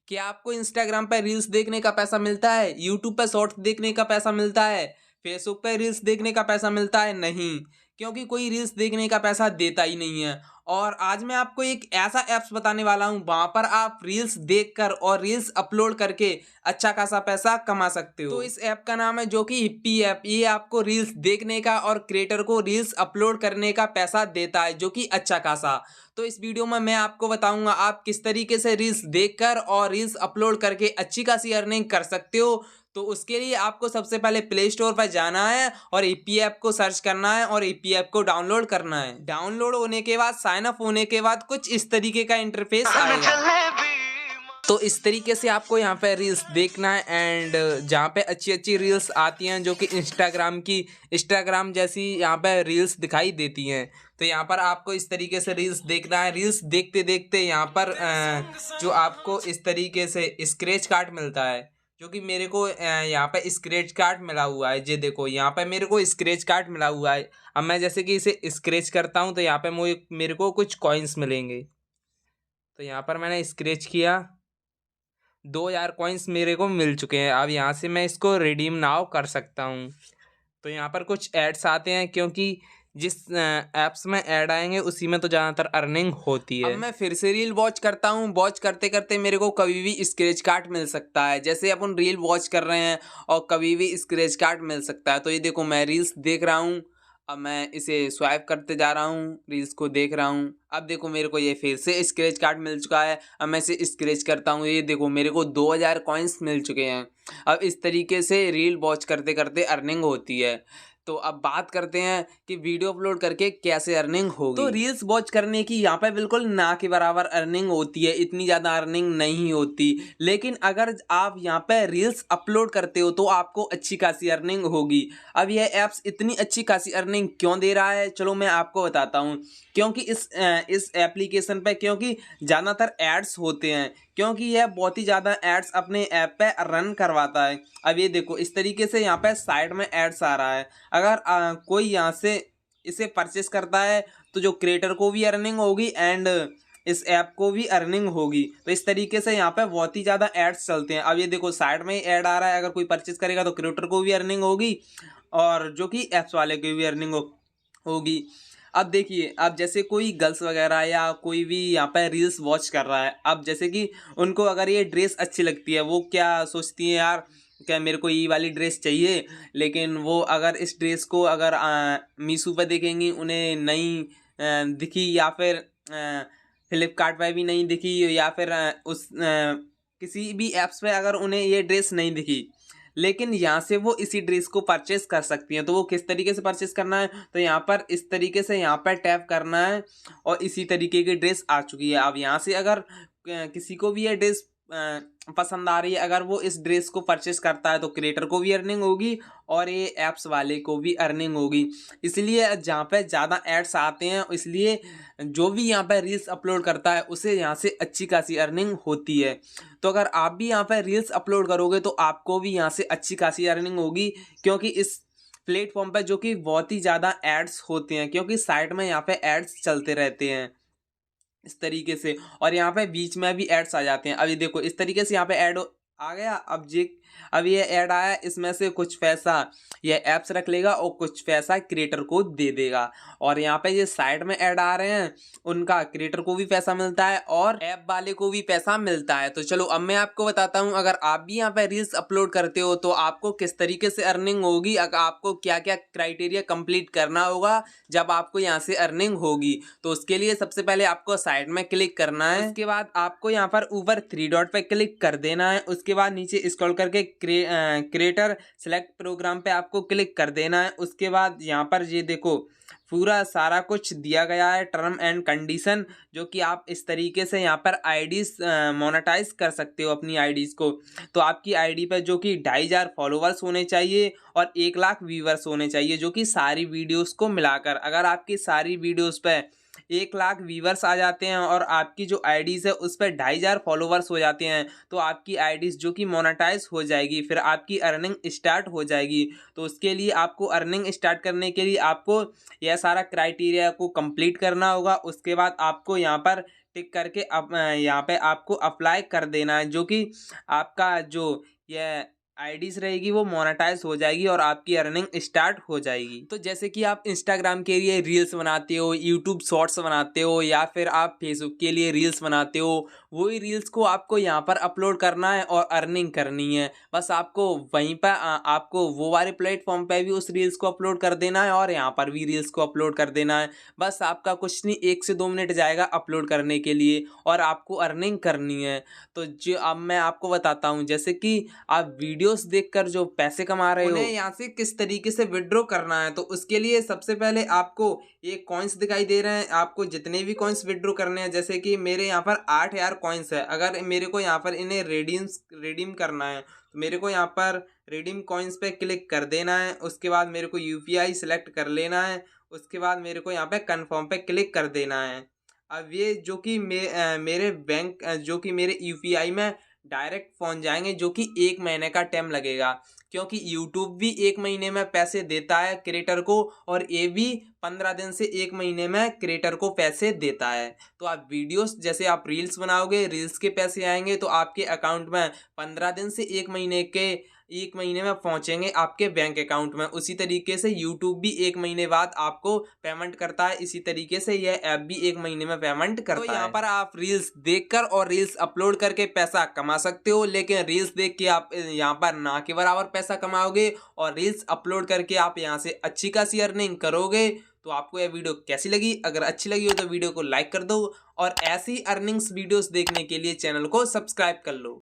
क्या आपको इंस्टाग्राम पे रील्स देखने का पैसा मिलता है? यूट्यूब पे शॉर्ट्स देखने का पैसा मिलता है? फेसबुक पे रील्स देखने का पैसा मिलता है? नहीं, क्योंकि कोई रील्स देखने का पैसा देता ही नहीं है। और आज मैं आपको एक ऐसा ऐप्स बताने वाला हूँ, वहाँ पर आप रील्स देखकर और रील्स अपलोड करके अच्छा खासा पैसा कमा सकते हो। तो इस ऐप का नाम है जो कि हिप्पी ऐप। ये आपको रील्स देखने का और क्रिएटर को रील्स अपलोड करने का पैसा देता है, जो कि अच्छा खासा। तो इस वीडियो में मैं आपको बताऊंगा आप किस तरीके से रील्स देखकर और रील्स अपलोड करके अच्छी खासी अर्निंग कर सकते हो। तो उसके लिए आपको सबसे पहले प्ले स्टोर पर जाना है और ईपी ऐप को सर्च करना है और ईपी ऐप को डाउनलोड करना है। डाउनलोड होने के बाद साइन अप होने के बाद कुछ इस तरीके का इंटरफेस आएगा। तो इस तरीके से आपको यहाँ पे रील्स देखना है एंड जहाँ पे अच्छी अच्छी रील्स आती हैं जो कि इंस्टाग्राम जैसी यहाँ पे रील्स दिखाई देती हैं। तो यहाँ पर आपको इस तरीके से रील्स देखना है। रील्स देखते देखते यहाँ पर जो आपको इस तरीके से स्क्रैच कार्ड मिलता है, जो कि मेरे को यहाँ पे स्क्रैच कार्ड मिला हुआ है। ये देखो यहाँ पे मेरे को स्क्रैच कार्ड मिला हुआ है। अब मैं जैसे कि इसे स्क्रैच करता हूँ तो यहाँ पे मेरे को कुछ कॉइन्स मिलेंगे। तो यहाँ पर मैंने स्क्रैच किया, 2000 कॉइन्स मेरे को मिल चुके हैं। अब यहाँ से मैं इसको रिडीम नाउ कर सकता हूँ। तो यहाँ पर कुछ एड्स आते हैं, क्योंकि जिस ऐप्स में ऐड आएंगे उसी में तो ज़्यादातर अर्निंग होती है। अब मैं फिर से रील वॉच करता हूँ। वॉच करते करते मेरे को कभी भी स्क्रैच कार्ड मिल सकता है। जैसे अपन रील वॉच कर रहे हैं और कभी भी स्क्रैच कार्ड मिल सकता है। तो ये देखो मैं रील्स देख रहा हूँ। अब मैं इसे स्वाइप करते जा रहा हूँ, रील्स को देख रहा हूँ। अब देखो मेरे को ये फिर से स्क्रैच कार्ड मिल चुका है। अब मैं इसे स्क्रैच करता हूँ, ये देखो मेरे को 2000 कॉइन्स मिल चुके हैं। अब इस तरीके से रील वॉच करते करते अर्निंग होती है। तो अब बात करते हैं कि वीडियो अपलोड करके कैसे अर्निंग होगी। तो रील्स वॉच करने की यहाँ पे बिल्कुल ना के बराबर अर्निंग होती है, इतनी ज़्यादा अर्निंग नहीं होती। लेकिन अगर आप यहाँ पे रील्स अपलोड करते हो तो आपको अच्छी खासी अर्निंग होगी। अब यह ऐप्स इतनी अच्छी खासी अर्निंग क्यों दे रहा है, चलो मैं आपको बताता हूँ। क्योंकि इस एप्लीकेशन पे क्योंकि ज़्यादातर एड्स होते हैं, क्योंकि यह बहुत ही ज़्यादा एड्स अपने ऐप पे रन करवाता है। अब ये देखो इस तरीके से यहाँ पे साइड में एड्स आ रहा है। अगर कोई यहाँ से इसे परचेस करता है तो जो क्रिएटर को भी अर्निंग होगी एंड इस ऐप को भी अर्निंग होगी। तो इस तरीके से यहाँ पे बहुत ही ज़्यादा एड्स चलते हैं। अब ये देखो साइड में ही ऐड आ रहा है, अगर कोई परचेस करेगा तो क्रिएटर को भी अर्निंग होगी और जो कि ऐप्स वाले की भी अर्निंग होगी। अब देखिए, अब जैसे कोई गर्ल्स वगैरह या कोई भी यहाँ पे रील्स वॉच कर रहा है, अब जैसे कि उनको अगर ये ड्रेस अच्छी लगती है, वो क्या सोचती है यार क्या मेरे को ये वाली ड्रेस चाहिए। लेकिन वो अगर इस ड्रेस को अगर मीशो पर देखेंगी, उन्हें नहीं दिखी, या फिर फ्लिपकार्ट पर भी नहीं दिखी, या फिर किसी भी ऐप्स पे अगर उन्हें ये ड्रेस नहीं दिखी, लेकिन यहाँ से वो इसी ड्रेस को परचेस कर सकती हैं। तो वो किस तरीके से परचेस करना है, तो यहाँ पर इस तरीके से यहाँ पर टैप करना है और इसी तरीके की ड्रेस आ चुकी है। अब यहाँ से अगर किसी को भी ये ड्रेस पसंद आ रही है, अगर वो इस ड्रेस को परचेस करता है तो क्रिएटर को भी अर्निंग होगी और ये ऐप्स वाले को भी अर्निंग होगी। इसलिए जहाँ पे ज़्यादा एड्स आते हैं, इसलिए जो भी यहाँ पे रील्स अपलोड करता है उसे यहाँ से अच्छी खासी अर्निंग होती है। तो अगर आप भी यहाँ पे रील्स अपलोड करोगे तो आपको भी यहाँ से अच्छी खासी अर्निंग होगी, क्योंकि इस प्लेटफॉर्म पे जो कि बहुत ही ज़्यादा एड्स होते हैं, क्योंकि साइड में यहाँ पे एड्स चलते रहते हैं इस तरीके से, और यहाँ पे बीच में भी एड्स आ जाते हैं। अभी देखो इस तरीके से यहाँ पे ऐड आ गया। अब ये ऐड आया, इसमें से कुछ पैसा ये ऐप्स रख लेगा और कुछ पैसा क्रिएटर को दे देगा। और यहाँ पे ये साइड में ऐड आ रहे हैं, उनका क्रिएटर को भी पैसा मिलता है और ऐप वाले को भी पैसा मिलता है। तो चलो अब मैं आपको बताता हूँ, अगर आप भी यहाँ पे रील्स अपलोड करते हो तो आपको किस तरीके से अर्निंग होगी, अगर आपको क्या क्या क्राइटेरिया कंप्लीट करना होगा जब आपको यहाँ से अर्निंग होगी। तो उसके लिए सबसे पहले आपको साइड में क्लिक करना है, उसके बाद आपको यहाँ पर ऊपर 3 डॉट पे क्लिक कर देना है, उसके बाद नीचे स्क्रॉल करके क्रिएटर सेलेक्ट प्रोग्राम पे आपको क्लिक कर देना है। उसके बाद यहाँ पर ये देखो पूरा सारा कुछ दिया गया है, टर्म एंड कंडीशन, जो कि आप इस तरीके से यहाँ पर आईडीज मोनेटाइज कर सकते हो अपनी आईडीज को। तो आपकी आईडी पर जो कि 2500 फॉलोवर्स होने चाहिए और 1 लाख व्यूवर्स होने चाहिए, जो कि सारी वीडियोस को मिलाकर। अगर आपकी सारी वीडियोस पे 1 लाख व्यूवर्स आ जाते हैं और आपकी जो आईडीज़ है उस पर 2500 फॉलोवर्स हो जाते हैं, तो आपकी आईडीज़ जो कि मोनेटाइज हो जाएगी, फिर आपकी अर्निंग स्टार्ट हो जाएगी। तो उसके लिए आपको अर्निंग स्टार्ट करने के लिए आपको यह सारा क्राइटेरिया को कंप्लीट करना होगा। उसके बाद आपको यहाँ पर टिक करके यहाँ पे आपको अप्लाई कर देना है, जो कि आपका जो ये आईडीज़ रहेगी वो मोनेटाइज हो जाएगी और आपकी अर्निंग स्टार्ट हो जाएगी। तो जैसे कि आप इंस्टाग्राम के लिए रील्स बनाते हो, यूट्यूब शॉर्ट्स बनाते हो या फिर आप फेसबुक के लिए रील्स बनाते हो, वही रील्स को आपको यहाँ पर अपलोड करना है और अर्निंग करनी है। बस आपको वहीं पर आपको वो वाले प्लेटफॉर्म पे भी उस रील्स को अपलोड कर देना है और यहाँ पर भी रील्स को अपलोड कर देना है। बस आपका कुछ नहीं, 1 से 2 मिनट जाएगा अपलोड करने के लिए और आपको अर्निंग करनी है। तो जो अब मैं आपको बताता हूँ, जैसे कि आप वीडियोस देखकर जो पैसे कमा रहे हो, उन्हें यहाँ से किस तरीके से विड्रॉ करना है। तो उसके लिए सबसे पहले आपको ये कॉइन्स दिखाई दे रहे हैं, आपको जितने भी कॉइन्स विड्रॉ करने हैं, जैसे कि मेरे यहाँ पर 8000 कॉइन्स है। अगर मेरे को यहाँ पर इन्हें रिडीम करना है तो मेरे को यहाँ पर रिडीम कॉइन्स पे क्लिक कर देना है। उसके बाद मेरे को यूपीआई सेलेक्ट कर लेना है। उसके बाद मेरे को यहाँ पे कन्फर्म पे क्लिक कर देना है। अब ये जो कि मेरे बैंक जो कि मेरे यूपीआई में डायरेक्ट पहुंच जाएंगे, जो कि 1 महीने का टाइम लगेगा, क्योंकि यूट्यूब भी 1 महीने में पैसे देता है क्रिएटर को और ये भी 15 दिन से 1 महीने में क्रिएटर को पैसे देता है। तो आप वीडियोस जैसे आप रील्स बनाओगे, रील्स के पैसे आएंगे तो आपके अकाउंट में 15 दिन से 1 महीने में पहुंचेंगे आपके बैंक अकाउंट में। उसी तरीके से यूट्यूब भी 1 महीने बाद आपको पेमेंट करता है, इसी तरीके से यह ऐप भी 1 महीने में पेमेंट करता है। तो यहाँ पर आप रील्स देखकर और रील्स अपलोड करके पैसा कमा सकते हो, लेकिन रील्स देख के आप यहाँ पर ना के बराबर पैसा कमाओगे और रील्स अपलोड करके आप यहाँ से अच्छी खासी अर्निंग करोगे। तो आपको यह वीडियो कैसी लगी? अगर अच्छी लगी हो तो वीडियो को लाइक कर दो और ऐसी अर्निंग्स वीडियोस देखने के लिए चैनल को सब्सक्राइब कर लो।